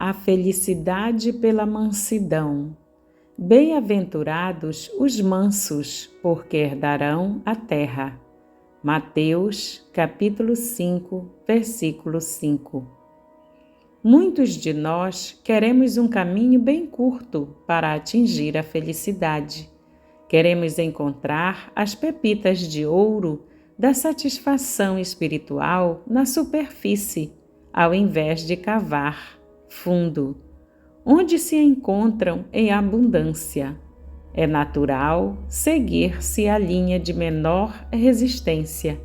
a felicidade pela mansidão. Bem-aventurados os mansos, porque herdarão a terra. Mateus, capítulo 5, versículo 5. Muitos de nós queremos um caminho bem curto para atingir a felicidade. Queremos encontrar as pepitas de ouro da satisfação espiritual na superfície, ao invés de cavar fundo, onde se encontram em abundância. É natural seguir-se a linha de menor resistência,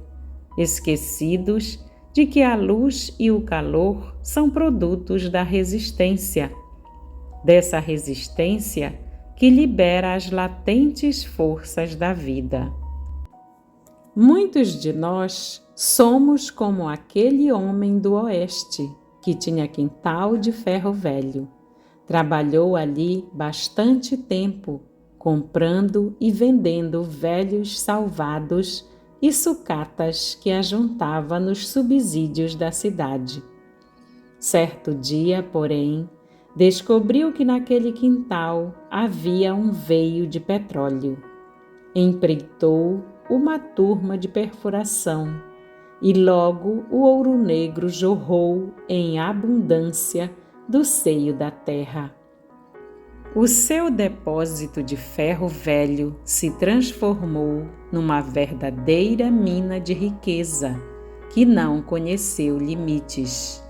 esquecidos de que a luz e o calor são produtos da resistência, dessa resistência que libera as latentes forças da vida. Muitos de nós somos como aquele homem do Oeste que tinha quintal de ferro velho. Trabalhou ali bastante tempo, comprando e vendendo velhos salvados e sucatas que ajuntava nos subsídios da cidade. Certo dia, porém, descobriu que naquele quintal havia um veio de petróleo. Empreitou uma turma de perfuração e logo o ouro negro jorrou em abundância do seio da terra. O seu depósito de ferro velho se transformou numa verdadeira mina de riqueza que não conheceu limites.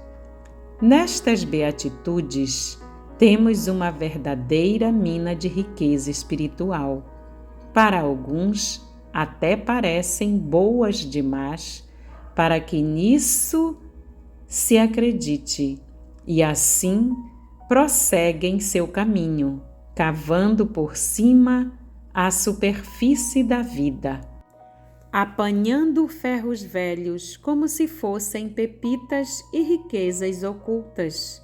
Nestas beatitudes, temos uma verdadeira mina de riqueza espiritual. Para alguns, até parecem boas demais para que nisso se acredite, e assim prosseguem seu caminho, cavando por cima a superfície da vida, apanhando ferros velhos como se fossem pepitas e riquezas ocultas,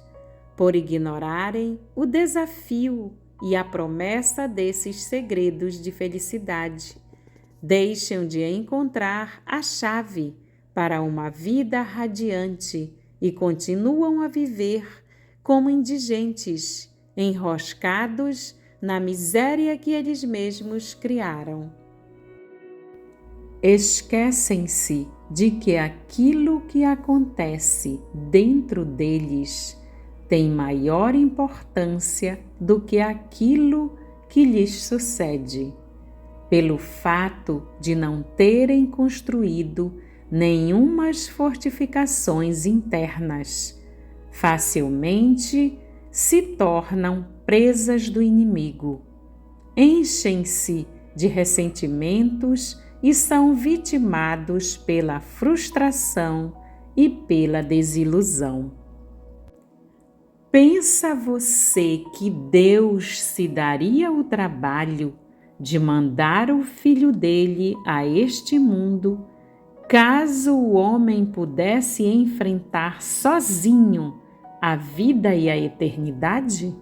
por ignorarem o desafio e a promessa desses segredos de felicidade. Deixam de encontrar a chave para uma vida radiante e continuam a viver como indigentes, enroscados na miséria que eles mesmos criaram. Esquecem-se de que aquilo que acontece dentro deles tem maior importância do que aquilo que lhes sucede, pelo fato de não terem construído nenhumas fortificações internas. Facilmente se tornam presas do inimigo, enchem-se de ressentimentos e são vitimados pela frustração e pela desilusão. Pensa você que Deus se daria o trabalho de mandar o Filho dele a este mundo, caso o homem pudesse enfrentar sozinho a vida e a eternidade?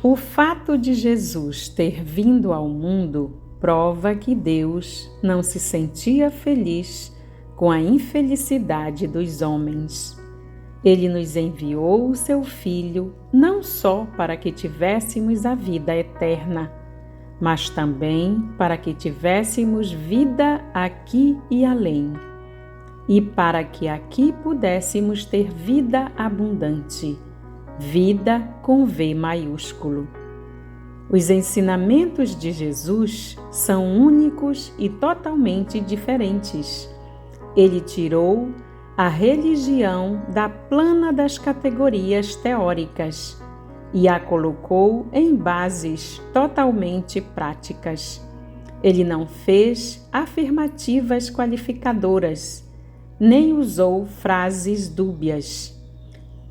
O fato de Jesus ter vindo ao mundo prova que Deus não se sentia feliz com a infelicidade dos homens. Ele nos enviou o seu Filho não só para que tivéssemos a vida eterna, mas também para que tivéssemos vida aqui e além, e para que aqui pudéssemos ter vida abundante, vida com V maiúsculo. Os ensinamentos de Jesus são únicos e totalmente diferentes. Ele tirou a religião da plana das categorias teóricas e a colocou em bases totalmente práticas. Ele não fez afirmativas qualificadoras, nem usou frases dúbias,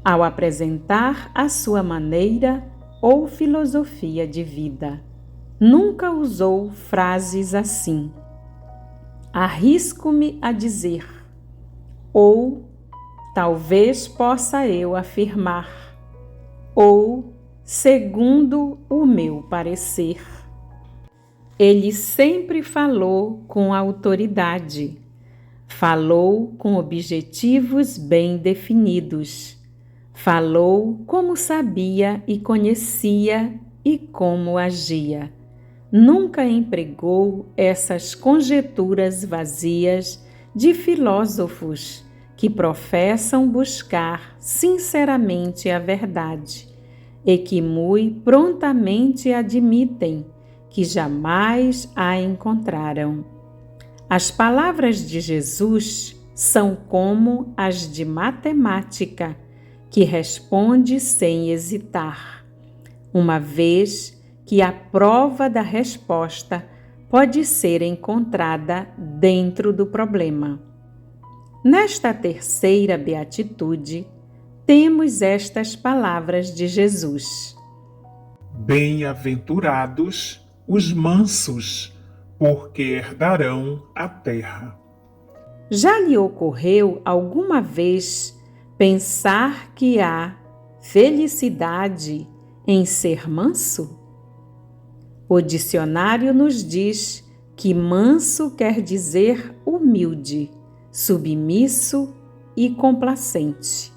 ao apresentar a sua maneira ou filosofia de vida. Nunca usou frases assim: arrisco-me a dizer, ou talvez possa eu afirmar, ou segundo o meu parecer. Ele sempre falou com autoridade, falou com objetivos bem definidos, Falou como sabia e conhecia e como agia. Nunca empregou essas conjecturas vazias de filósofos que professam buscar sinceramente a verdade e que muito prontamente admitem que jamais a encontraram. As palavras de Jesus são como as de matemática, que responde sem hesitar, uma vez que a prova da resposta pode ser encontrada dentro do problema. Nesta terceira beatitude, temos estas palavras de Jesus: Bem-aventurados os mansos, porque herdarão a terra. Já lhe ocorreu alguma vez pensar que há felicidade em ser manso? O dicionário nos diz que manso quer dizer humilde, submisso e complacente.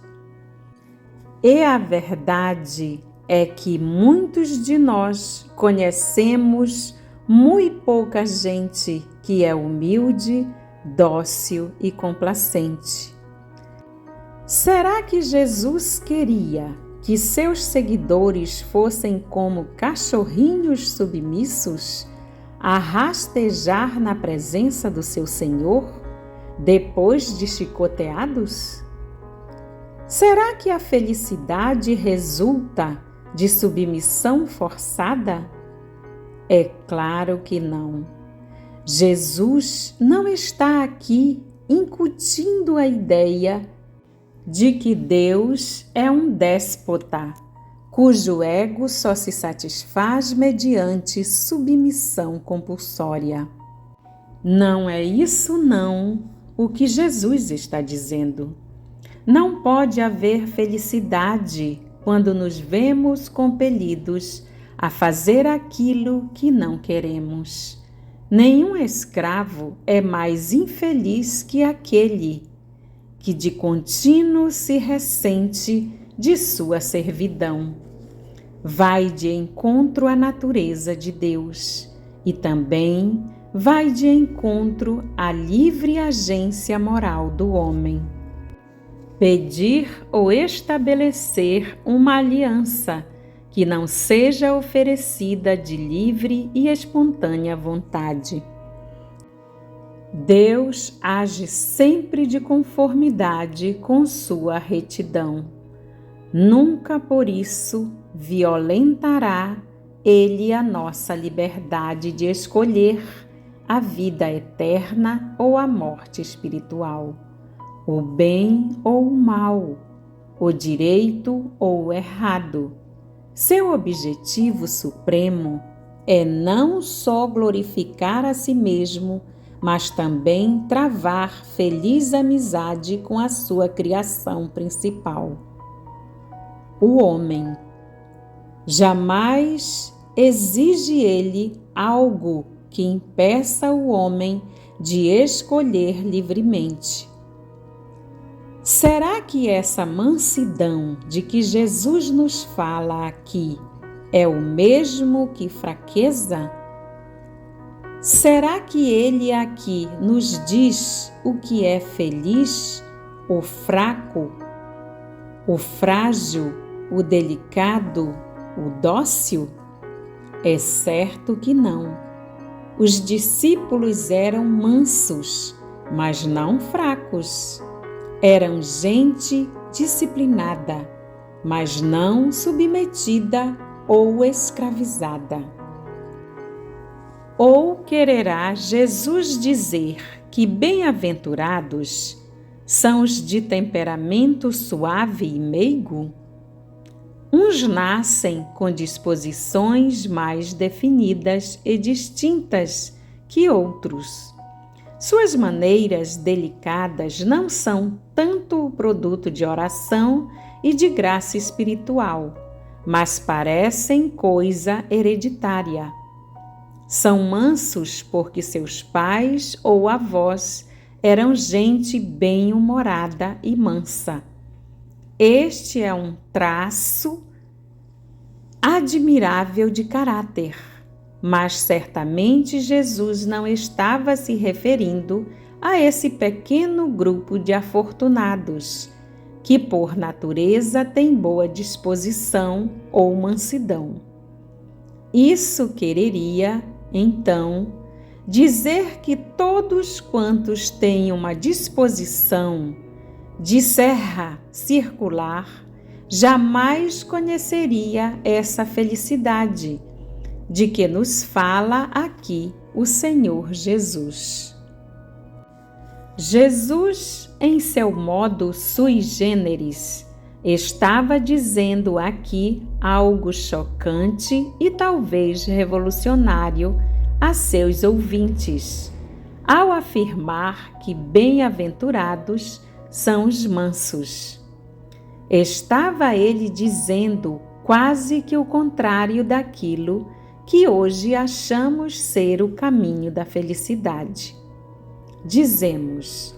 E a verdade é que muitos de nós conhecemos muito pouca gente que é humilde, dócil e complacente. Será que Jesus queria que seus seguidores fossem como cachorrinhos submissos a rastejar na presença do seu Senhor depois de chicoteados? Será que a felicidade resulta de submissão forçada? É claro que não. Jesus não está aqui incutindo a ideia de que Deus é um déspota, cujo ego só se satisfaz mediante submissão compulsória. Não é isso não o que Jesus está dizendo. Não pode haver felicidade quando nos vemos compelidos a fazer aquilo que não queremos. Nenhum escravo é mais infeliz que aquele que de contínuo se ressente de sua servidão. Vai de encontro à natureza de Deus e também vai de encontro à livre agência moral do homem. Pedir ou estabelecer uma aliança que não seja oferecida de livre e espontânea vontade. Deus age sempre de conformidade com sua retidão. Nunca por isso violentará Ele a nossa liberdade de escolher a vida eterna ou a morte espiritual, o bem ou o mal, o direito ou o errado. Seu objetivo supremo é não só glorificar a si mesmo, mas também travar feliz amizade com a sua criação principal, o homem. Jamais exige ele algo que impeça o homem de escolher livremente. Será que essa mansidão de que Jesus nos fala aqui é o mesmo que fraqueza? Será que ele aqui nos diz o que é feliz, o fraco, o frágil, o delicado, o dócil? É certo que não. Os discípulos eram mansos, mas não fracos. Eram gente disciplinada, mas não submetida ou escravizada. Ou quererá Jesus dizer que bem-aventurados são os de temperamento suave e meigo? Uns nascem com disposições mais definidas e distintas que outros. Suas maneiras delicadas não são tanto o produto de oração e de graça espiritual, mas parecem coisa hereditária. São mansos porque seus pais ou avós eram gente bem-humorada e mansa. Este é um traço admirável de caráter, mas certamente Jesus não estava se referindo a esse pequeno grupo de afortunados, que por natureza tem boa disposição ou mansidão. Isso quereria, então, dizer que todos quantos têm uma disposição de serra circular jamais conheceria essa felicidade de que nos fala aqui o Senhor Jesus. Jesus, em seu modo sui generis, estava dizendo aqui algo chocante e talvez revolucionário a seus ouvintes, ao afirmar que bem-aventurados são os mansos. Estava ele dizendo quase que o contrário daquilo que hoje achamos ser o caminho da felicidade. Dizemos: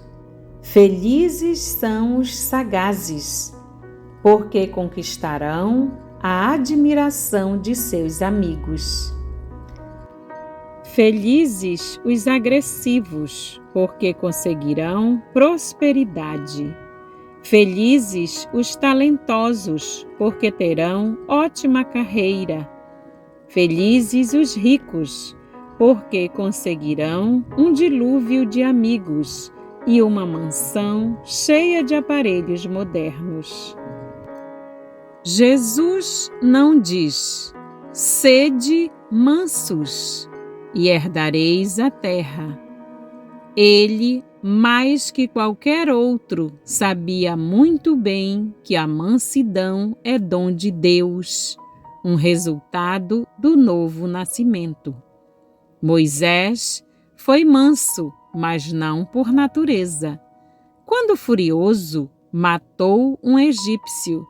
felizes são os sagazes, porque conquistarão a admiração de seus amigos. Felizes os agressivos, porque conseguirão prosperidade. Felizes os talentosos, porque terão ótima carreira. Felizes os ricos, porque conseguirão um dilúvio de amigos e uma mansão cheia de aparelhos modernos. Jesus não diz: sede mansos e herdareis a terra. Ele, mais que qualquer outro, sabia muito bem que a mansidão é dom de Deus, um resultado do novo nascimento. Moisés foi manso, mas não por natureza. Quando furioso, matou um egípcio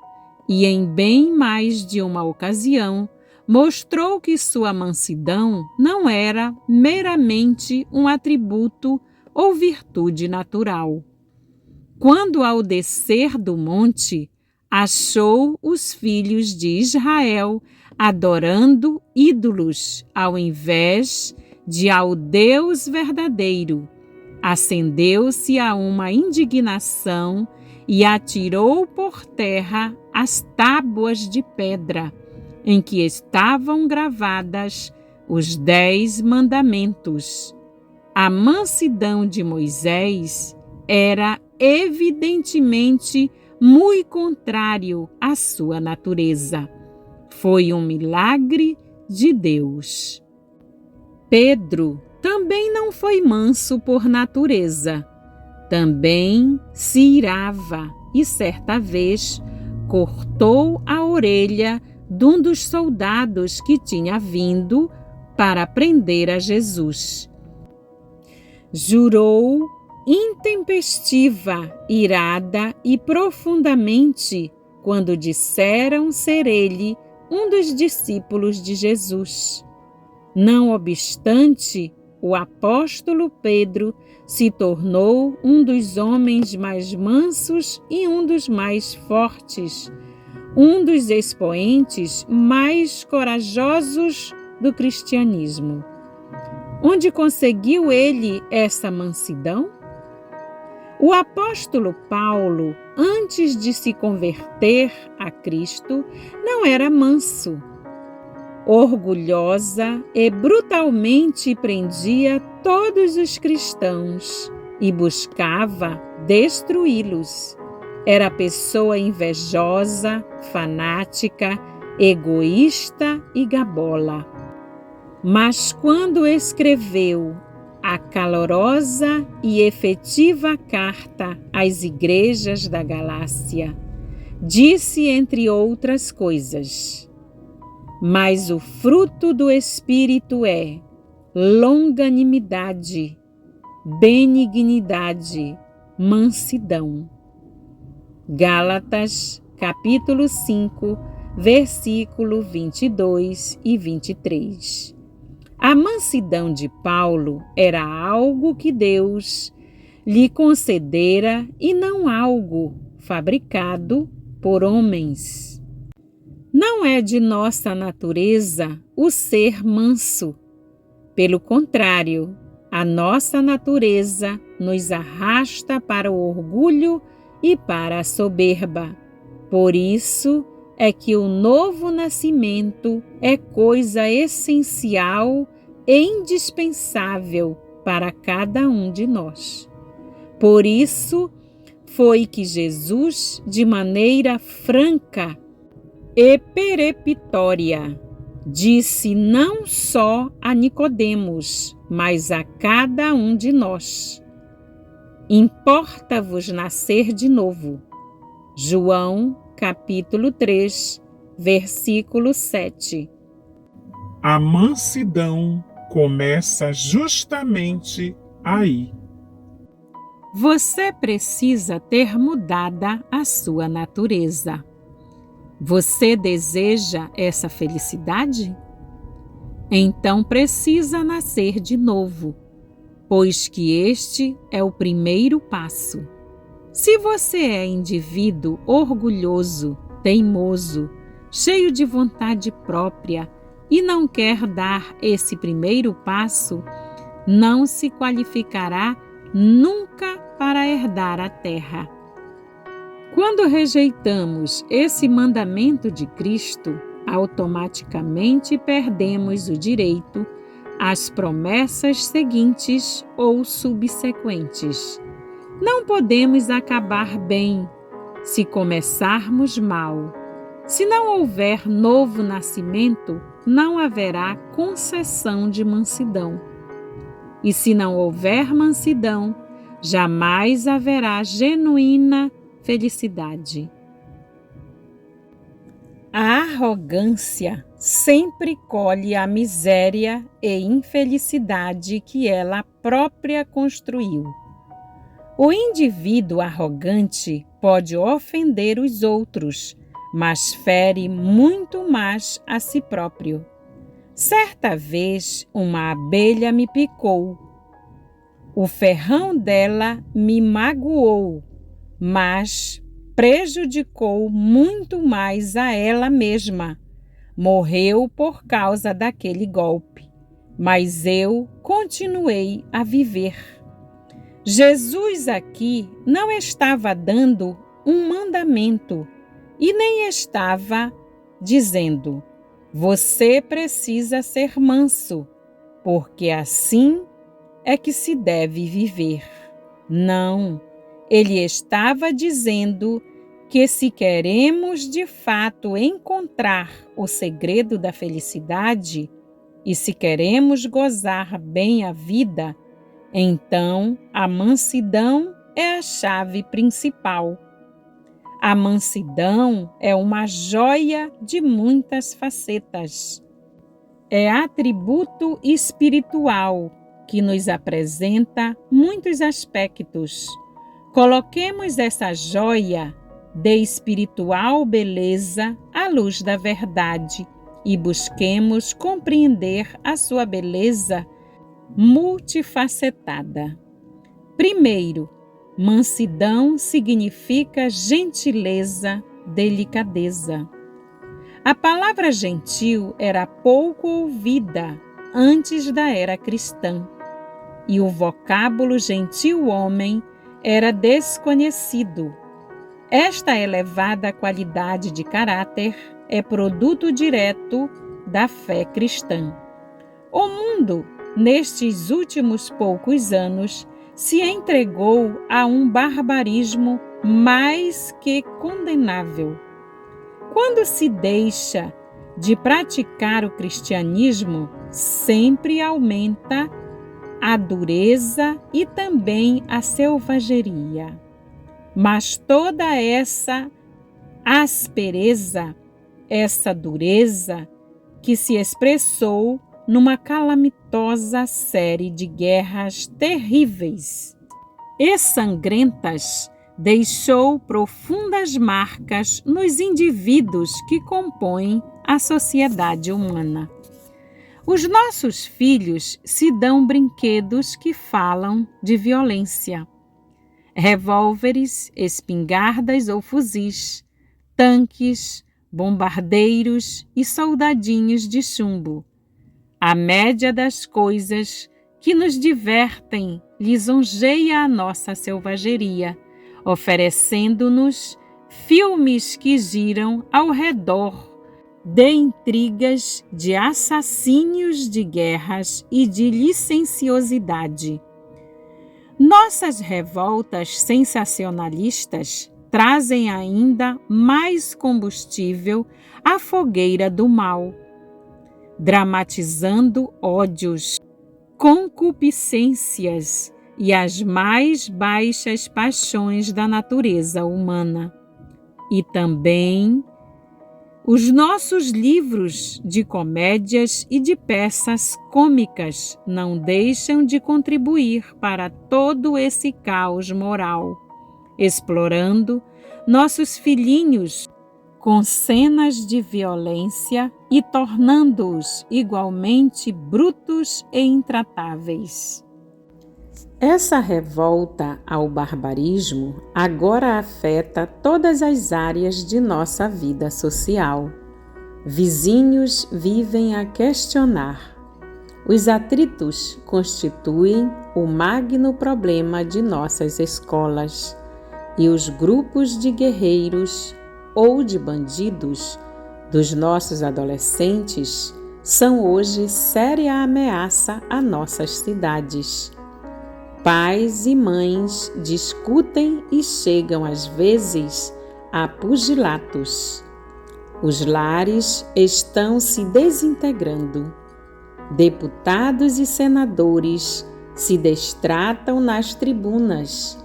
e, em bem mais de uma ocasião, mostrou que sua mansidão não era meramente um atributo ou virtude natural. Quando, ao descer do monte, achou os filhos de Israel adorando ídolos ao invés de ao Deus verdadeiro, acendeu-se a uma indignação e atirou por terra as tábuas de pedra em que estavam gravadas os 10 mandamentos. A mansidão de Moisés era evidentemente muito contrário à sua natureza. Foi um milagre de Deus. Pedro também não foi manso por natureza. Também se irava e, certa vez, cortou a orelha de um dos soldados que tinha vindo para prender a Jesus. Jurou intempestiva, irada e profundamente quando disseram ser ele um dos discípulos de Jesus. Não obstante, o apóstolo Pedro se tornou um dos homens mais mansos e um dos mais fortes, um dos expoentes mais corajosos do cristianismo. Onde conseguiu ele essa mansidão? O apóstolo Paulo, antes de se converter a Cristo, não era manso. Orgulhosa e brutalmente prendia todos os cristãos e buscava destruí-los. Era pessoa invejosa, fanática, egoísta e gabola. Mas quando escreveu a calorosa e efetiva carta às igrejas da Galácia, disse, entre outras coisas: mas o fruto do Espírito é longanimidade, benignidade, mansidão. Gálatas, capítulo 5, versículo 22 e 23. A mansidão de Paulo era algo que Deus lhe concedera e não algo fabricado por homens. Não é de nossa natureza o ser manso. Pelo contrário, a nossa natureza nos arrasta para o orgulho e para a soberba. Por isso é que o novo nascimento é coisa essencial e indispensável para cada um de nós. Por isso foi que Jesus, de maneira franca e peremptória, disse não só a Nicodemos, mas a cada um de nós: importa-vos nascer de novo. João, capítulo 3, versículo 7. A mansidão começa justamente aí. Você precisa ter mudada a sua natureza. Você deseja essa felicidade? Então precisa nascer de novo, pois que este é o primeiro passo. Se você é indivíduo orgulhoso, teimoso, cheio de vontade própria e não quer dar esse primeiro passo, não se qualificará nunca para herdar a terra. Quando rejeitamos esse mandamento de Cristo, automaticamente perdemos o direito às promessas seguintes ou subsequentes. Não podemos acabar bem se começarmos mal. Se não houver novo nascimento, não haverá concessão de mansidão. E se não houver mansidão, jamais haverá genuína felicidade. A arrogância sempre colhe a miséria e infelicidade que ela própria construiu. O indivíduo arrogante pode ofender os outros, mas fere muito mais a si próprio. Certa vez, uma abelha me picou. O ferrão dela me magoou, mas prejudicou muito mais a ela mesma. Morreu por causa daquele golpe, mas eu continuei a viver. Jesus aqui não estava dando um mandamento e nem estava dizendo: você precisa ser manso, porque assim é que se deve viver. Não, ele estava dizendo que se queremos de fato encontrar o segredo da felicidade e se queremos gozar bem a vida, então a mansidão é a chave principal. A mansidão é uma joia de muitas facetas. É atributo espiritual que nos apresenta muitos aspectos. Coloquemos essa joia de espiritual beleza à luz da verdade e busquemos compreender a sua beleza multifacetada. Primeiro, mansidão significa gentileza, delicadeza. A palavra gentil era pouco ouvida antes da era cristã, e o vocábulo gentil-homem era desconhecido. Esta elevada qualidade de caráter é produto direto da fé cristã. O mundo, nestes últimos poucos anos, se entregou a um barbarismo mais que condenável. Quando se deixa de praticar o cristianismo, sempre aumenta a dureza e também a selvageria. Mas toda essa aspereza, essa dureza que se expressou numa calamitosa série de guerras terríveis e sangrentas, deixou profundas marcas nos indivíduos que compõem a sociedade humana. Os nossos filhos se dão brinquedos que falam de violência. Revólveres, espingardas ou fuzis, tanques, bombardeiros e soldadinhos de chumbo. A média das coisas que nos divertem lisonjeia a nossa selvageria, oferecendo-nos filmes que giram ao redor de intrigas, de assassínios, de guerras e de licenciosidade. Nossas revoltas sensacionalistas trazem ainda mais combustível à fogueira do mal, dramatizando ódios, concupiscências e as mais baixas paixões da natureza humana. E também os nossos livros de comédias e de peças cômicas não deixam de contribuir para todo esse caos moral, explorando nossos filhinhos com cenas de violência e tornando-os igualmente brutos e intratáveis. Essa revolta ao barbarismo agora afeta todas as áreas de nossa vida social. Vizinhos vivem a questionar. Os atritos constituem o magno problema de nossas escolas, e os grupos de guerreiros ou de bandidos dos nossos adolescentes são hoje séria ameaça a nossas cidades. Pais e mães discutem e chegam às vezes a pugilatos. Os lares estão se desintegrando. Deputados e senadores se destratam nas tribunas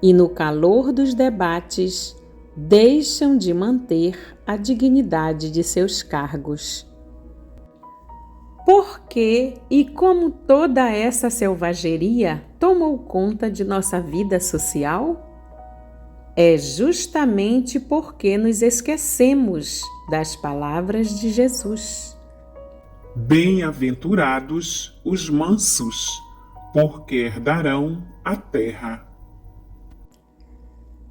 e, no calor dos debates, deixam de manter a dignidade de seus cargos. Por que e como toda essa selvageria tomou conta de nossa vida social? É justamente porque nos esquecemos das palavras de Jesus. Bem-aventurados os mansos, porque herdarão a terra.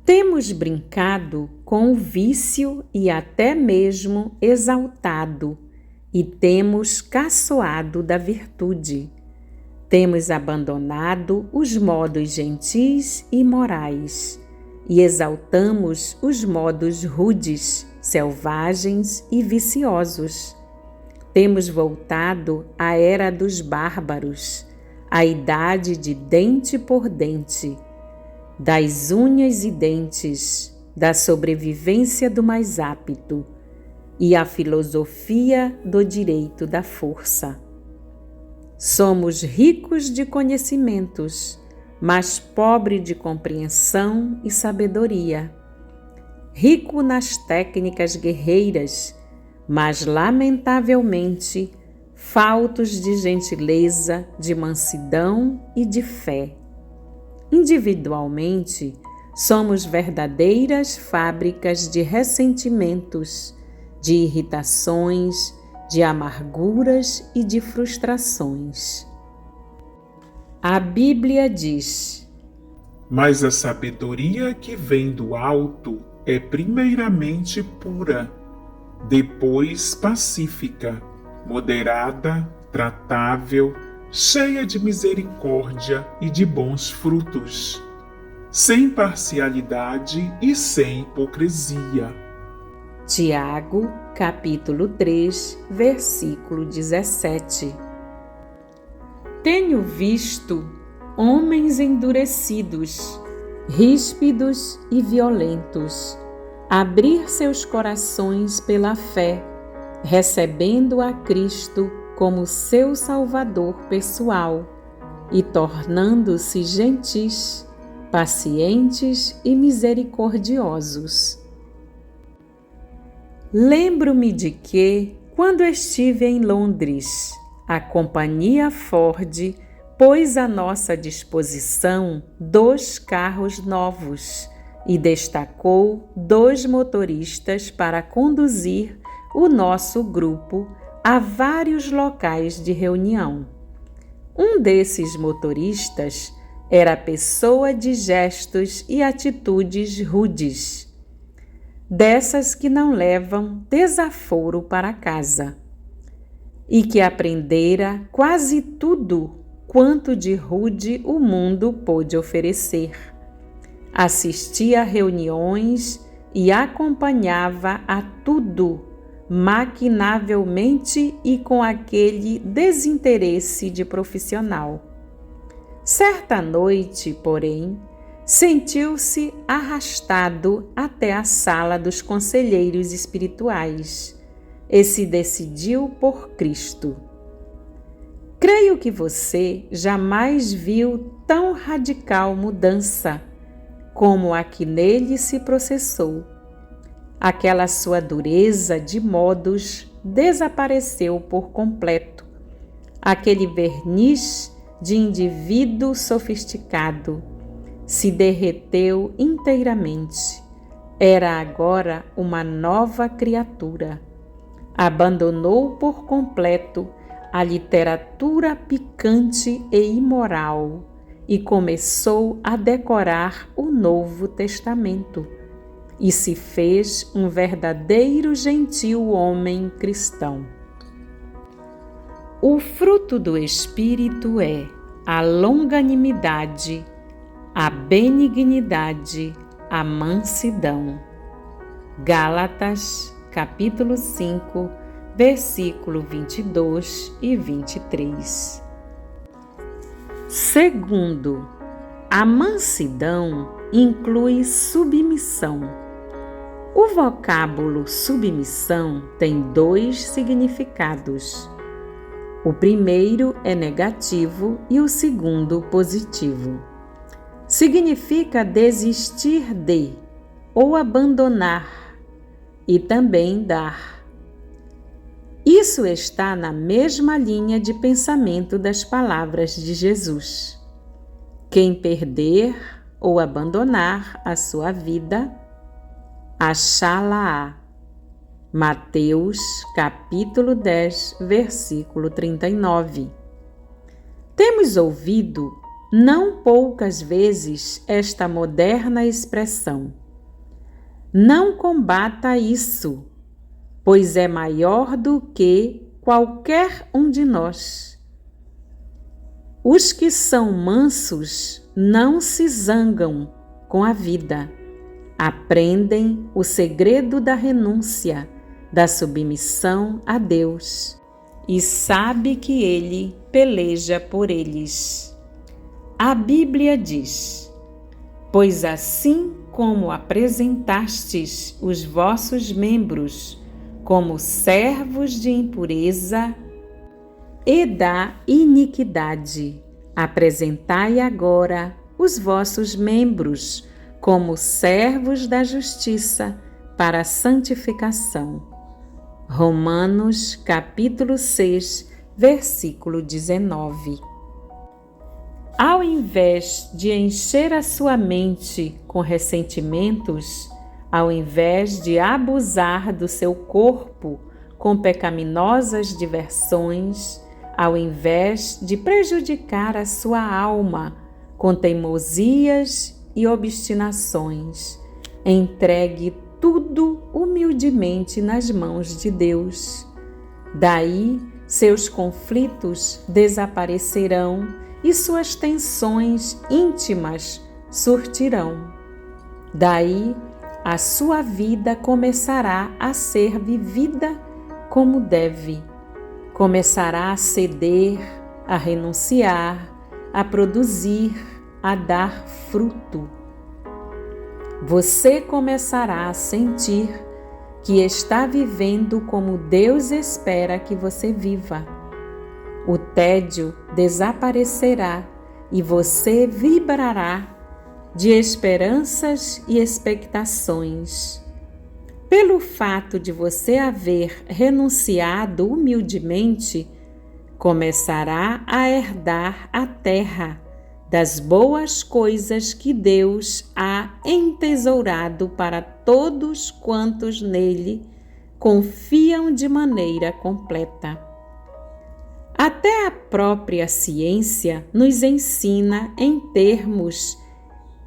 Temos brincado com o vício e até mesmo exaltado, e temos caçoado da virtude. Temos abandonado os modos gentis e morais, e exaltamos os modos rudes, selvagens e viciosos. Temos voltado à era dos bárbaros, à idade de dente por dente, das unhas e dentes, da sobrevivência do mais apto, e a filosofia do direito da força. Somos ricos de conhecimentos, mas pobre de compreensão e sabedoria. Rico nas técnicas guerreiras, mas lamentavelmente faltos de gentileza, de mansidão e de fé. Individualmente, somos verdadeiras fábricas de ressentimentos, de irritações, de amarguras e de frustrações. A Bíblia diz: Mas a sabedoria que vem do alto é primeiramente pura, depois pacífica, moderada, tratável, cheia de misericórdia e de bons frutos, sem parcialidade e sem hipocrisia. Tiago, capítulo 3, versículo 17. Tenho visto homens endurecidos, ríspidos e violentos, abrir seus corações pela fé, recebendo a Cristo como seu Salvador pessoal e tornando-se gentis, pacientes e misericordiosos. Lembro-me de que, quando estive em Londres, a companhia Ford pôs à nossa disposição 2 carros novos e destacou 2 motoristas para conduzir o nosso grupo a vários locais de reunião. Um desses motoristas era pessoa de gestos e atitudes rudes. dessas que não levam desaforo para casa, e que aprendera quase tudo quanto de rude o mundo pôde oferecer. Assistia a reuniões e acompanhava a tudo maquinavelmente e com aquele desinteresse de profissional. Certa noite, porém, sentiu-se arrastado até a sala dos conselheiros espirituais e se decidiu por Cristo. Creio que você jamais viu tão radical mudança como a que nele se processou. Aquela sua dureza de modos desapareceu por completo. Aquele verniz de indivíduo sofisticado se derreteu inteiramente. Era agora uma nova criatura. Abandonou por completo a literatura picante e imoral e começou a decorar o Novo Testamento e se fez um verdadeiro gentil homem cristão. O fruto do Espírito é a longanimidade, a benignidade, a mansidão. Gálatas, capítulo 5, versículo 22 e 23. Segundo, a mansidão inclui submissão. O vocábulo submissão tem dois significados. O primeiro é negativo e o segundo positivo. Significa desistir de ou abandonar e também dar. Isso está na mesma linha de pensamento das palavras de Jesus. Quem perder ou abandonar a sua vida, achá-la-á. Mateus, capítulo 10, versículo 39. Temos ouvido não poucas vezes esta moderna expressão: não combata isso, pois é maior do que qualquer um de nós. Os que são mansos não se zangam com a vida, aprendem o segredo da renúncia, da submissão a Deus e sabe que Ele peleja por eles. A Bíblia diz: pois assim como apresentastes os vossos membros como servos de impureza e da iniquidade, apresentai agora os vossos membros como servos da justiça para a santificação. Romanos, capítulo 6, versículo 19. Ao invés de encher a sua mente com ressentimentos, ao invés de abusar do seu corpo com pecaminosas diversões, ao invés de prejudicar a sua alma com teimosias e obstinações, entregue tudo humildemente nas mãos de Deus. Daí, seus conflitos desaparecerão e suas tensões íntimas surtirão. Daí, a sua vida começará a ser vivida como deve. Começará a ceder, a renunciar, a produzir, a dar fruto. Você começará a sentir que está vivendo como Deus espera que você viva. O tédio desaparecerá e você vibrará de esperanças e expectações. Pelo fato de você haver renunciado humildemente, começará a herdar a terra das boas coisas que Deus há entesourado para todos quantos nele confiam de maneira completa. Até a própria ciência nos ensina em termos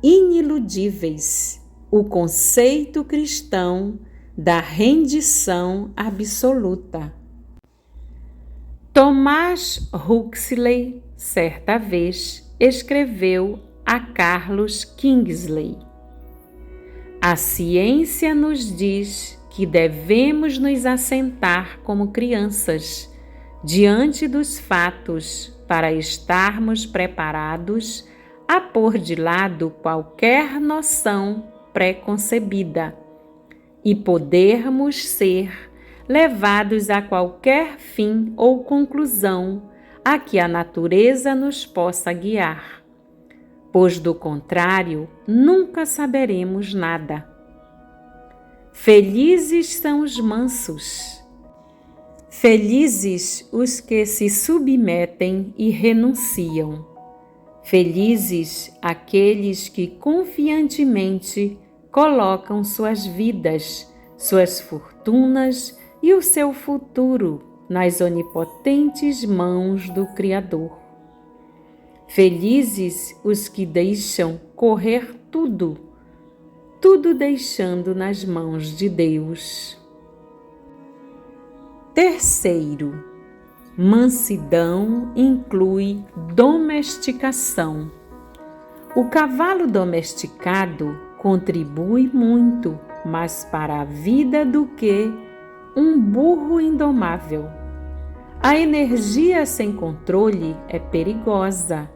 iniludíveis o conceito cristão da rendição absoluta. Thomas Huxley, certa vez, escreveu a Carlos Kingsley: a ciência nos diz que devemos nos assentar como crianças diante dos fatos para estarmos preparados a pôr de lado qualquer noção preconcebida e podermos ser levados a qualquer fim ou conclusão a que a natureza nos possa guiar, pois do contrário nunca saberemos nada. Felizes são os mansos, felizes os que se submetem e renunciam, felizes aqueles que confiantemente colocam suas vidas, suas fortunas e o seu futuro nas onipotentes mãos do Criador. Felizes os que deixam correr tudo deixando nas mãos de Deus. Terceiro, mansidão inclui domesticação. O cavalo domesticado contribui muito mais para a vida do que um burro indomável. A energia sem controle é perigosa,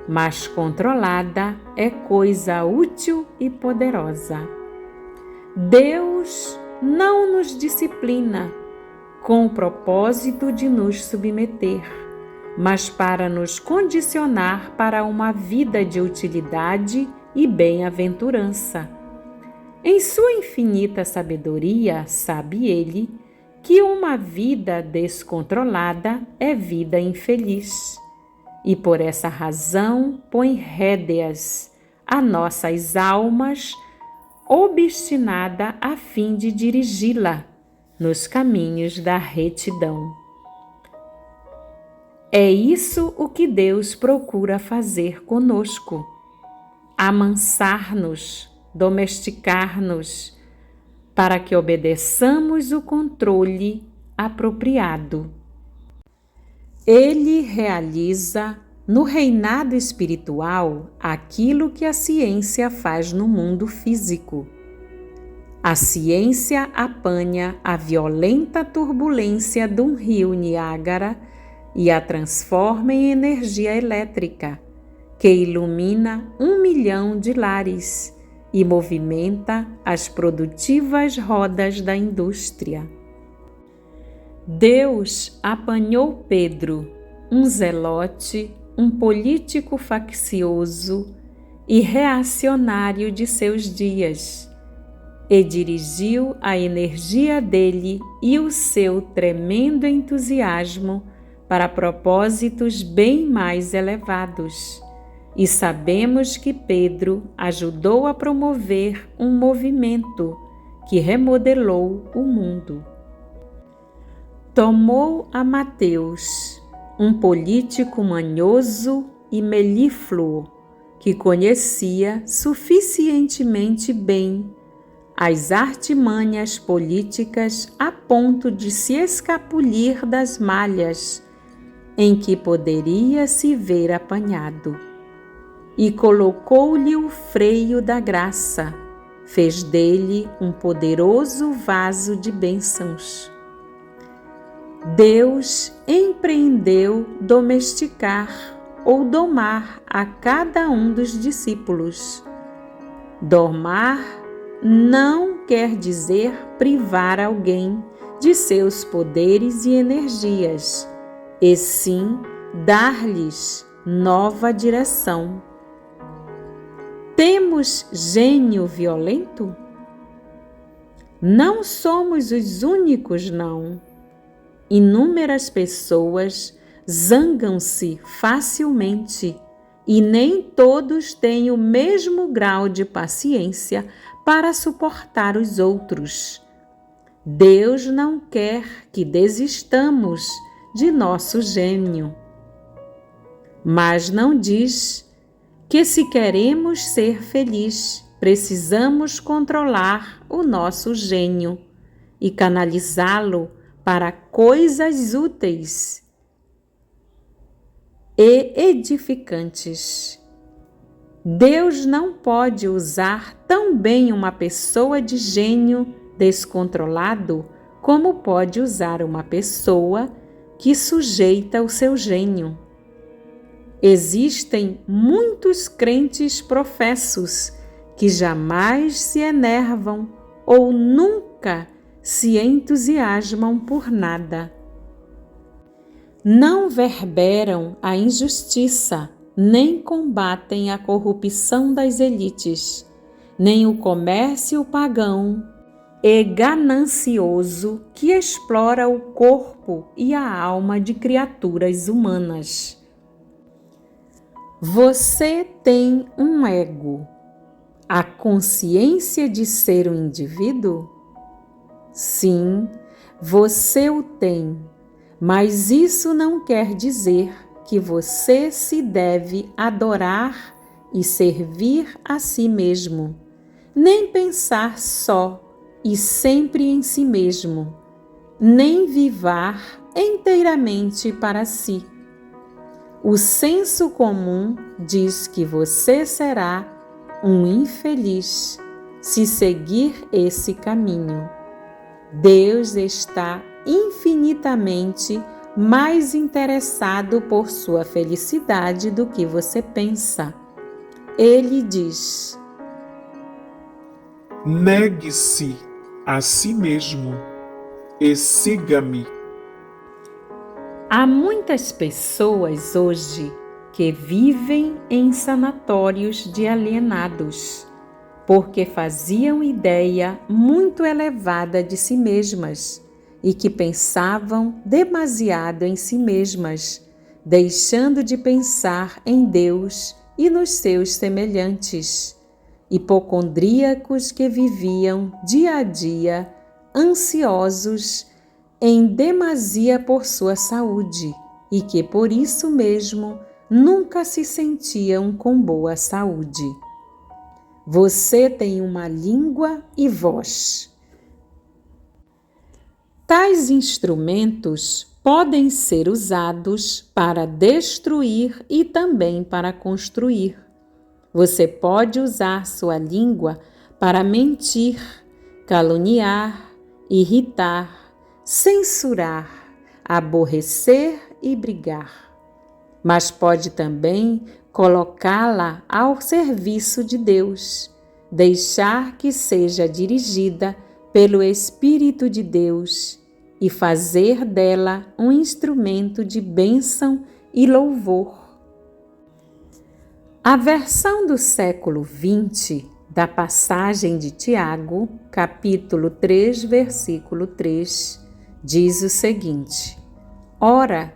mas controlada é coisa útil e poderosa. Deus não nos disciplina com o propósito de nos submeter, mas para nos condicionar para uma vida de utilidade e bem-aventurança. Em sua infinita sabedoria, sabe Ele que uma vida descontrolada é vida infeliz, e por essa razão põe rédeas a nossas almas, obstinada a fim de dirigi-la nos caminhos da retidão. É isso o que Deus procura fazer conosco: amansar-nos, domesticar-nos, para que obedeçamos o controle apropriado. Ele realiza no reinado espiritual aquilo que a ciência faz no mundo físico. A ciência apanha a violenta turbulência de um rio Niágara e a transforma em energia elétrica, que ilumina 1 milhão de lares e movimenta as produtivas rodas da indústria. Deus apanhou Pedro, um zelote, um político faccioso e reacionário de seus dias, e dirigiu a energia dele e o seu tremendo entusiasmo para propósitos bem mais elevados. E sabemos que Pedro ajudou a promover um movimento que remodelou o mundo. Tomou a Mateus, um político manhoso e melífluo, que conhecia suficientemente bem as artimanhas políticas a ponto de se escapulir das malhas em que poderia se ver apanhado. E colocou-lhe o freio da graça, fez dele um poderoso vaso de bênçãos. Deus empreendeu domesticar ou domar a cada um dos discípulos. Domar não quer dizer privar alguém de seus poderes e energias, e sim dar-lhes nova direção. Temos gênio violento? Não somos os únicos, não. Inúmeras pessoas zangam-se facilmente e nem todos têm o mesmo grau de paciência para suportar os outros. Deus não quer que desistamos de nosso gênio, mas não diz que se queremos ser felizes, precisamos controlar o nosso gênio e canalizá-lo para coisas úteis e edificantes. Deus não pode usar tão bem uma pessoa de gênio descontrolado como pode usar uma pessoa que sujeita o seu gênio. Existem muitos crentes professos que jamais se enervam ou nunca se entusiasmam por nada. Não verberam a injustiça, nem combatem a corrupção das elites, nem o comércio pagão e ganancioso que explora o corpo e a alma de criaturas humanas. Você tem um ego, a consciência de ser um indivíduo? Sim, você o tem, mas isso não quer dizer que você se deve adorar e servir a si mesmo, nem pensar só e sempre em si mesmo, nem vivar inteiramente para si. O senso comum diz que você será um infeliz se seguir esse caminho. Deus está infinitamente mais interessado por sua felicidade do que você pensa. Ele diz: negue-se a si mesmo e siga-me. Há muitas pessoas hoje que vivem em sanatórios de alienados, porque faziam ideia muito elevada de si mesmas e que pensavam demasiado em si mesmas, deixando de pensar em Deus e nos seus semelhantes. Hipocondríacos que viviam dia a dia ansiosos em demasia por sua saúde e que por isso mesmo nunca se sentiam com boa saúde. Você tem uma língua e voz. Tais instrumentos podem ser usados para destruir e também para construir. Você pode usar sua língua para mentir, caluniar, irritar, censurar, aborrecer e brigar. Mas pode também colocá-la ao serviço de Deus, deixar que seja dirigida pelo Espírito de Deus e fazer dela um instrumento de bênção e louvor. A versão do século XX da passagem de Tiago, capítulo 3, versículo 3, diz o seguinte: ora,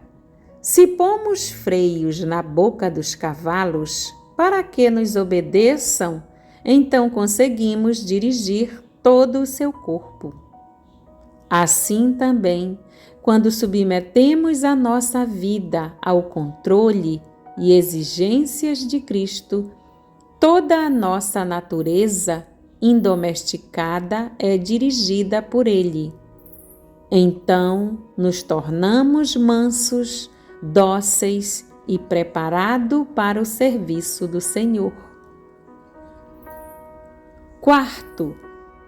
se pomos freios na boca dos cavalos para que nos obedeçam, então conseguimos dirigir todo o seu corpo. Assim também, quando submetemos a nossa vida ao controle e exigências de Cristo, toda a nossa natureza indomesticada é dirigida por Ele. Então, nos tornamos mansos, dóceis e preparados para o serviço do Senhor. Quarto,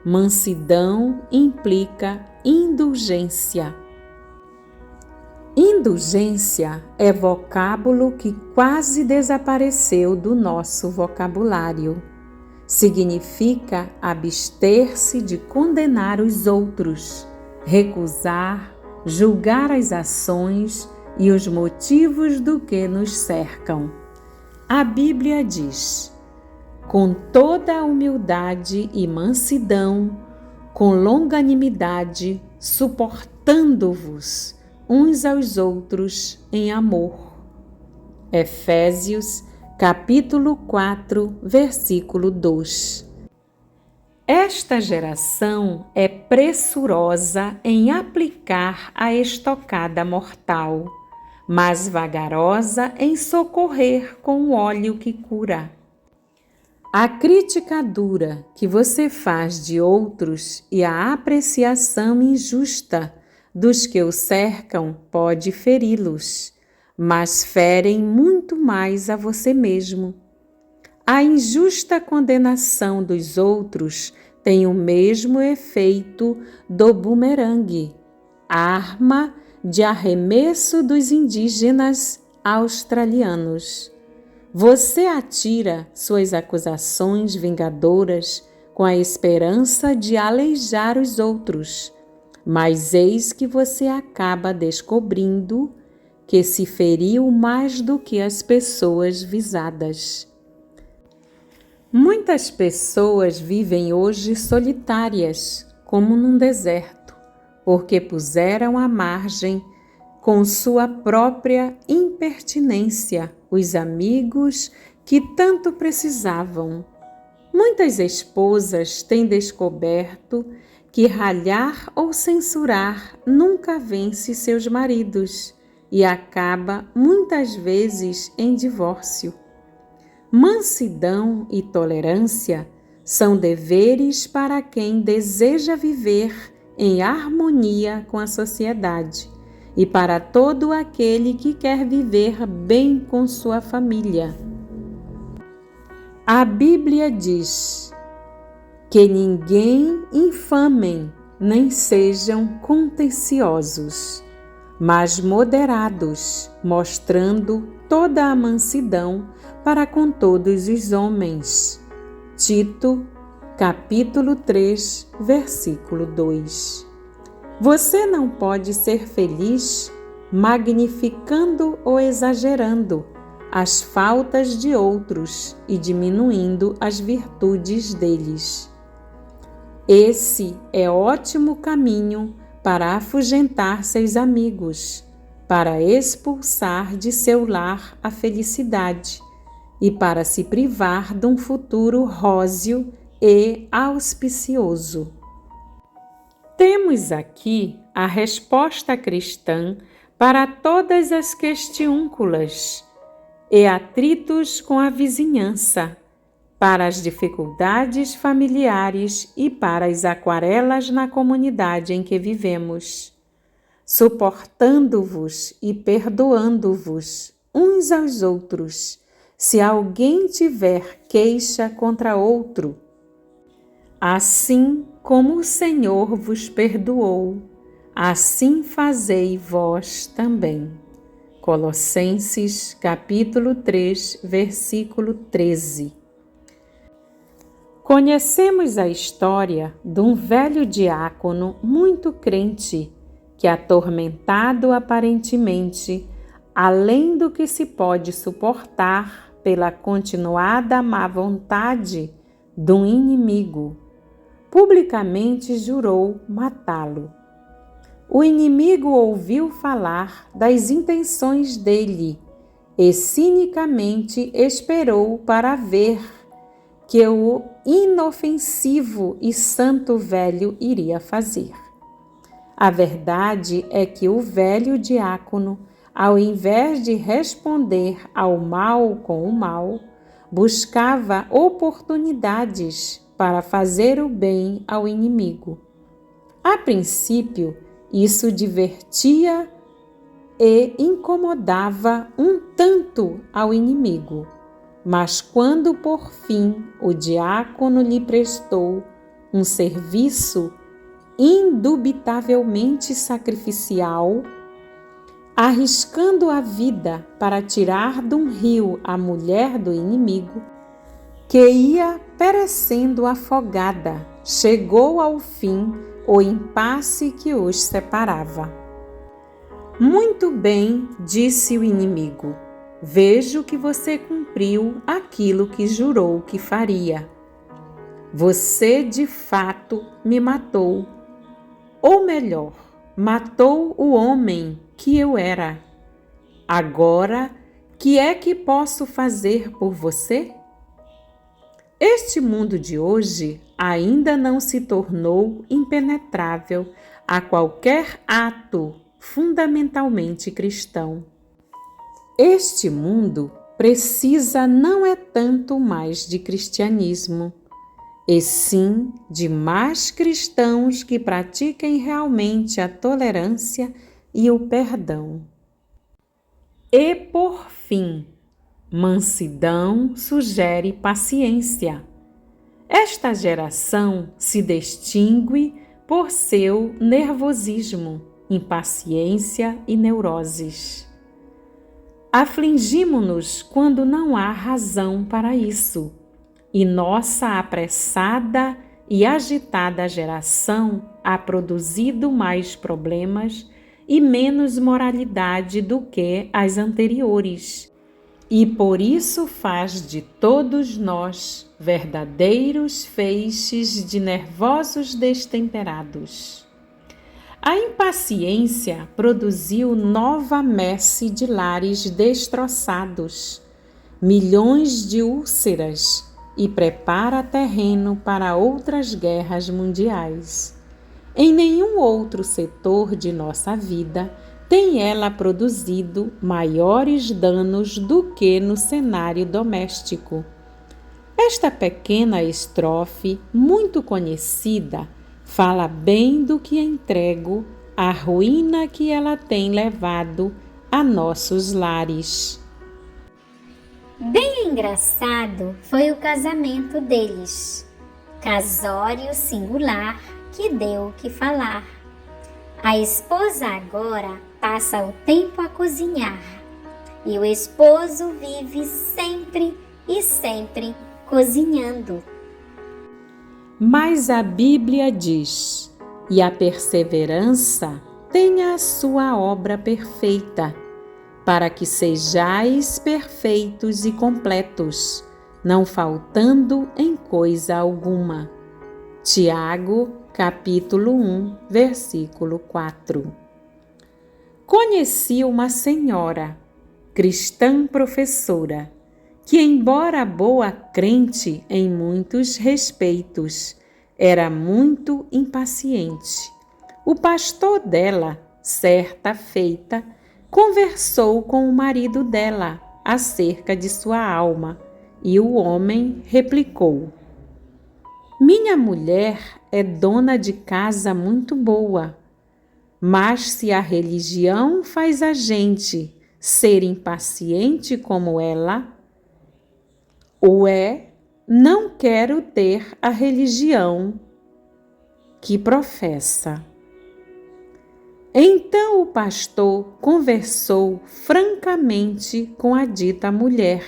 mansidão implica indulgência. Indulgência é vocábulo que quase desapareceu do nosso vocabulário. Significa abster-se de condenar os outros, recusar, julgar as ações e os motivos do que nos cercam. A Bíblia diz: com toda a humildade e mansidão, com longanimidade, suportando-vos uns aos outros em amor. Efésios, capítulo 4, versículo 2. Esta geração é pressurosa em aplicar a estocada mortal, mas vagarosa em socorrer com o óleo que cura. A crítica dura que você faz de outros e a apreciação injusta dos que o cercam pode feri-los, mas ferem muito mais a você mesmo. A injusta condenação dos outros tem o mesmo efeito do bumerangue, arma de arremesso dos indígenas australianos. Você atira suas acusações vingadoras com a esperança de aleijar os outros, mas eis que você acaba descobrindo que se feriu mais do que as pessoas visadas. Muitas pessoas vivem hoje solitárias, como num deserto, porque puseram à margem, com sua própria impertinência, os amigos que tanto precisavam. Muitas esposas têm descoberto que ralhar ou censurar nunca vence seus maridos e acaba muitas vezes em divórcio. Mansidão e tolerância são deveres para quem deseja viver em harmonia com a sociedade e para todo aquele que quer viver bem com sua família. A Bíblia diz que ninguém infamem nem sejam contenciosos, mas moderados, mostrando toda a mansidão para com todos os homens. Tito, capítulo 3, versículo 2. Você não pode ser feliz magnificando ou exagerando as faltas de outros e diminuindo as virtudes deles. Esse é ótimo caminho para afugentar seus amigos, para expulsar de seu lar a felicidade e para se privar de um futuro róseo e auspicioso. Temos aqui a resposta cristã para todas as questiúnculas e atritos com a vizinhança, para as dificuldades familiares e para as aquarelas na comunidade em que vivemos, suportando-vos e perdoando-vos uns aos outros, se alguém tiver queixa contra outro. Assim como o Senhor vos perdoou, assim fazei vós também. Colossenses, capítulo 3, versículo 13. Conhecemos a história de um velho diácono muito crente que, atormentado aparentemente, além do que se pode suportar pela continuada má vontade de um inimigo, publicamente jurou matá-lo. O inimigo ouviu falar das intenções dele e cinicamente esperou para ver que o inofensivo e santo velho iria fazer. A verdade é que o velho diácono, ao invés de responder ao mal com o mal, buscava oportunidades para fazer o bem ao inimigo. A princípio, isso divertia e incomodava um tanto ao inimigo. Mas quando por fim o diácono lhe prestou um serviço indubitavelmente sacrificial, arriscando a vida para tirar de um rio a mulher do inimigo, que ia perecendo afogada, chegou ao fim o impasse que os separava. Muito bem, disse o inimigo. Vejo que você cumpriu aquilo que jurou que faria. Você de fato me matou, ou melhor, matou o homem que eu era. Agora, que é que posso fazer por você? Este mundo de hoje ainda não se tornou impenetrável a qualquer ato fundamentalmente cristão. Este mundo precisa não é tanto mais de cristianismo, e sim de mais cristãos que pratiquem realmente a tolerância e o perdão. E por fim, mansidão sugere paciência. Esta geração se distingue por seu nervosismo, impaciência e neuroses. Afligimo-nos quando não há razão para isso, e nossa apressada e agitada geração ha produzido mais problemas e menos moralidade do que as anteriores, e por isso faz de todos nós verdadeiros feixes de nervosos destemperados. A impaciência produziu nova messe de lares destroçados, milhões de úlceras e prepara terreno para outras guerras mundiais. Em nenhum outro setor de nossa vida tem ela produzido maiores danos do que no cenário doméstico. Esta pequena estrofe, muito conhecida, fala bem do que entrego à ruína que ela tem levado a nossos lares. Bem engraçado foi o casamento deles. Casório singular que deu o que falar. A esposa agora passa o tempo a cozinhar e o esposo vive sempre e sempre cozinhando. Mas a Bíblia diz: e a perseverança tenha a sua obra perfeita, para que sejais perfeitos e completos, não faltando em coisa alguma. Tiago, capítulo 1, versículo 4. Conheci uma senhora, cristã professora, que, embora boa crente em muitos respeitos, era muito impaciente. O pastor dela, certa feita, conversou com o marido dela acerca de sua alma, e o homem replicou: minha mulher é dona de casa muito boa, mas se a religião faz a gente ser impaciente como ela, não quero ter a religião que professa. Então o pastor conversou francamente com a dita mulher,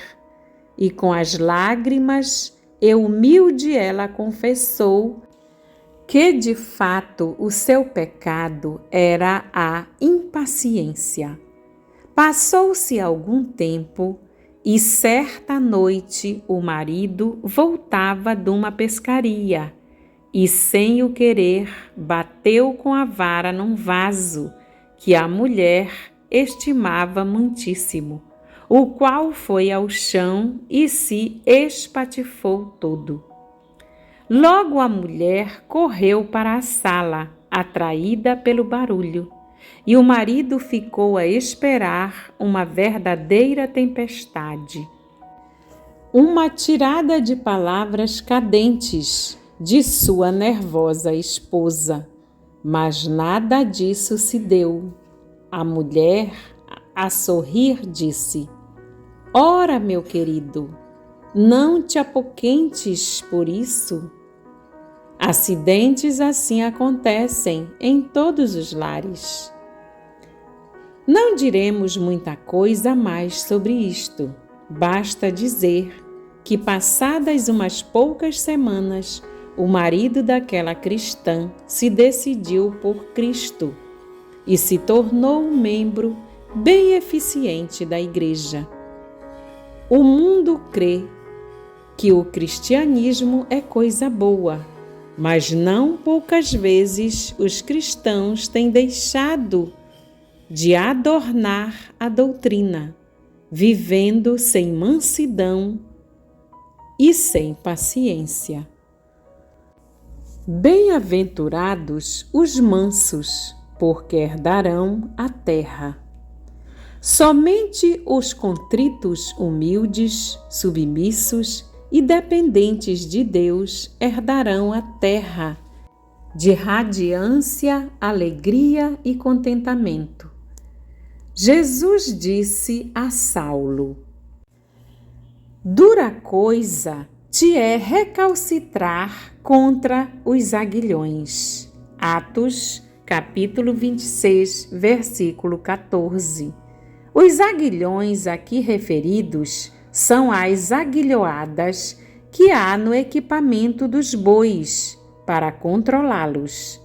e com as lágrimas e humilde ela confessou que de fato o seu pecado era a impaciência. Passou-se algum tempo e certa noite o marido voltava de uma pescaria e, sem o querer, bateu com a vara num vaso que a mulher estimava muitíssimo, o qual foi ao chão e se espatifou todo. Logo a mulher correu para a sala, atraída pelo barulho, e o marido ficou a esperar uma verdadeira tempestade. Uma tirada de palavras cadentes de sua nervosa esposa, mas nada disso se deu. A mulher, a sorrir, disse: ora, meu querido, não te apoquentes por isso. Acidentes assim acontecem em todos os lares. Não diremos muita coisa a mais sobre isto. Basta dizer que, passadas umas poucas semanas, o marido daquela cristã se decidiu por Cristo e se tornou um membro bem eficiente da igreja. O mundo crê que o cristianismo é coisa boa, mas não poucas vezes os cristãos têm deixado de adornar a doutrina, vivendo sem mansidão e sem paciência. Bem-aventurados os mansos, porque herdarão a terra. Somente os contritos, humildes, submissos e dependentes de Deus herdarão a terra de radiância, alegria e contentamento. Jesus disse a Saulo: dura coisa te é recalcitrar contra os aguilhões. Atos, capítulo 26, versículo 14. Os aguilhões aqui referidos são as aguilhoadas que há no equipamento dos bois para controlá-los.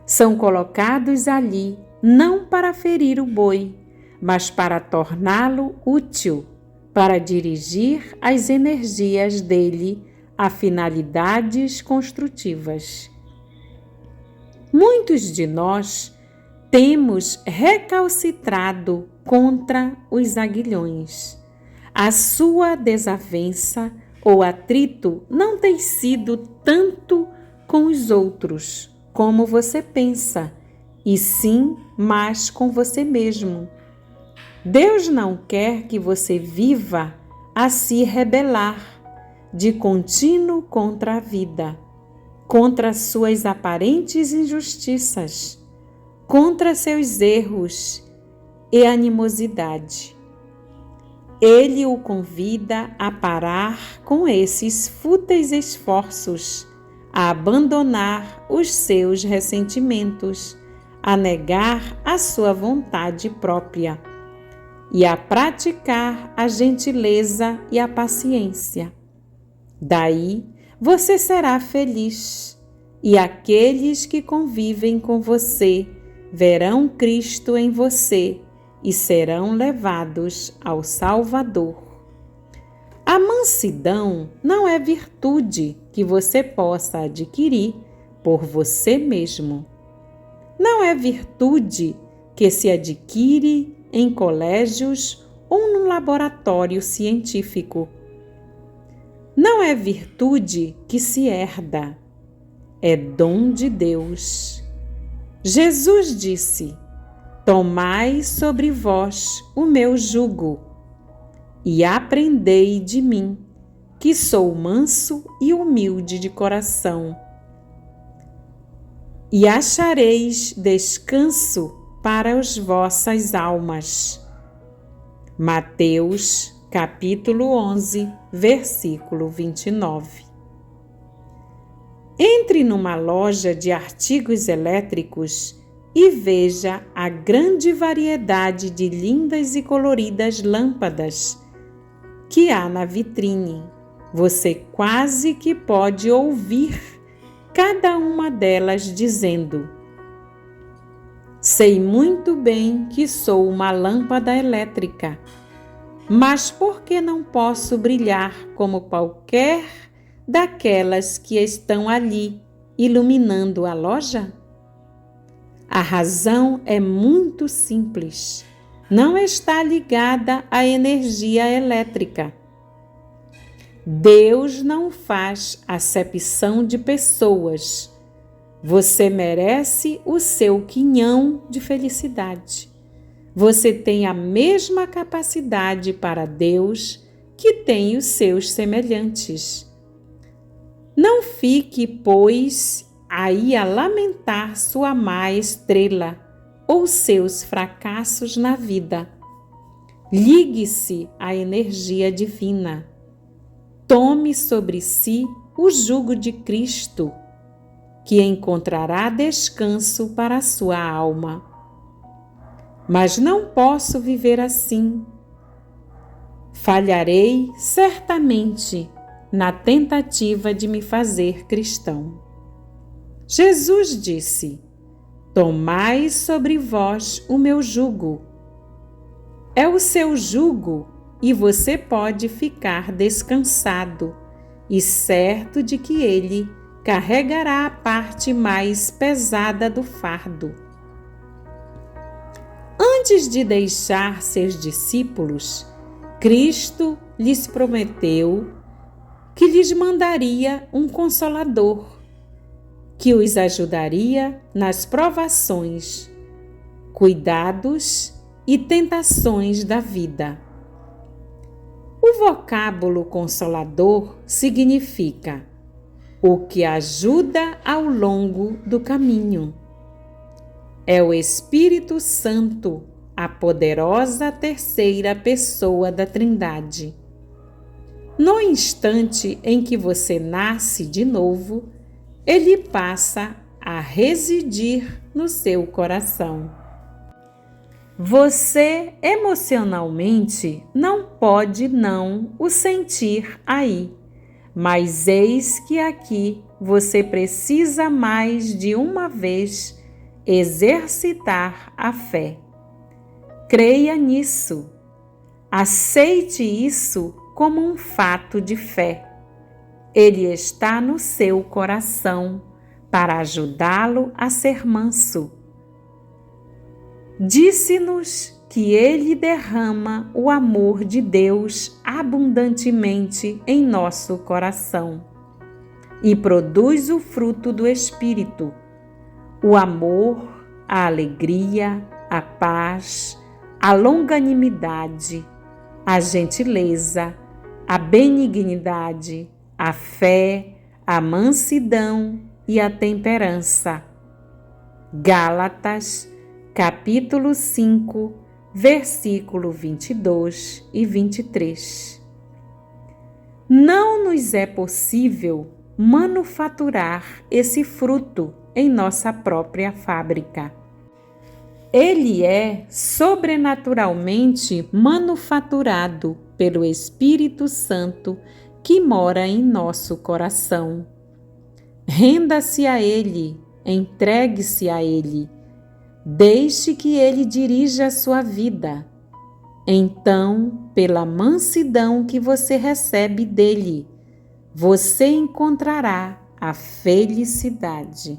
São colocados ali não para ferir o boi, mas para torná-lo útil, para dirigir as energias dele a finalidades construtivas. Muitos de nós temos recalcitrado contra os aguilhões. A sua desavença ou atrito não tem sido tanto com os outros como você pensa, e sim mais com você mesmo. Deus não quer que você viva a se rebelar de contínuo contra a vida, contra suas aparentes injustiças, contra seus erros e animosidade. Ele o convida a parar com esses fúteis esforços, a abandonar os seus ressentimentos, a negar a sua vontade própria e a praticar a gentileza e a paciência. Daí você será feliz, e aqueles que convivem com você verão Cristo em você e serão levados ao Salvador. A mansidão não é virtude que você possa adquirir por você mesmo. Não é virtude que se adquire em colégios ou num laboratório científico. Não é virtude que se herda, é dom de Deus. Jesus disse: tomai sobre vós o meu jugo e aprendei de mim, que sou manso e humilde de coração, e achareis descanso para as vossas almas. Mateus, capítulo 11, versículo 29. Entre numa loja de artigos elétricos e veja a grande variedade de lindas e coloridas lâmpadas que há na vitrine. Você quase que pode ouvir cada uma delas dizendo: sei muito bem que sou uma lâmpada elétrica, mas por que não posso brilhar como qualquer daquelas que estão ali iluminando a loja? A razão é muito simples. Não está ligada à energia elétrica. Deus não faz acepção de pessoas. Você merece o seu quinhão de felicidade. Você tem a mesma capacidade para Deus que tem os seus semelhantes. Não fique, pois, aí a lamentar sua má estrela ou seus fracassos na vida. Ligue-se à energia divina. Tome sobre si o jugo de Cristo, que encontrará descanso para a sua alma. Mas não posso viver assim. Falharei certamente na tentativa de me fazer cristão. Jesus disse: tomai sobre vós o meu jugo. É o seu jugo e você pode ficar descansado e certo de que ele carregará a parte mais pesada do fardo. Antes de deixar seus discípulos, Cristo lhes prometeu que lhes mandaria um Consolador, que os ajudaria nas provações, cuidados e tentações da vida. O vocábulo consolador significa o que ajuda ao longo do caminho. É o Espírito Santo, a poderosa terceira pessoa da Trindade. No instante em que você nasce de novo, ele passa a residir no seu coração. Você emocionalmente não pode não o sentir aí, mas eis que aqui você precisa mais de uma vez exercitar a fé. Creia nisso. Aceite isso como um fato de fé. Ele está no seu coração para ajudá-lo a ser manso. Disse-nos que ele derrama o amor de Deus abundantemente em nosso coração e produz o fruto do Espírito, o amor, a alegria, a paz, a longanimidade, a gentileza, a benignidade, a fé, a mansidão e a temperança. Gálatas, capítulo 5, versículo 22 e 23. Não nos é possível manufaturar esse fruto em nossa própria fábrica. Ele é sobrenaturalmente manufaturado pelo Espírito Santo que mora em nosso coração. Renda-se a Ele, entregue-se a Ele. Deixe que Ele dirija a sua vida. Então, pela mansidão que você recebe dele, você encontrará a felicidade.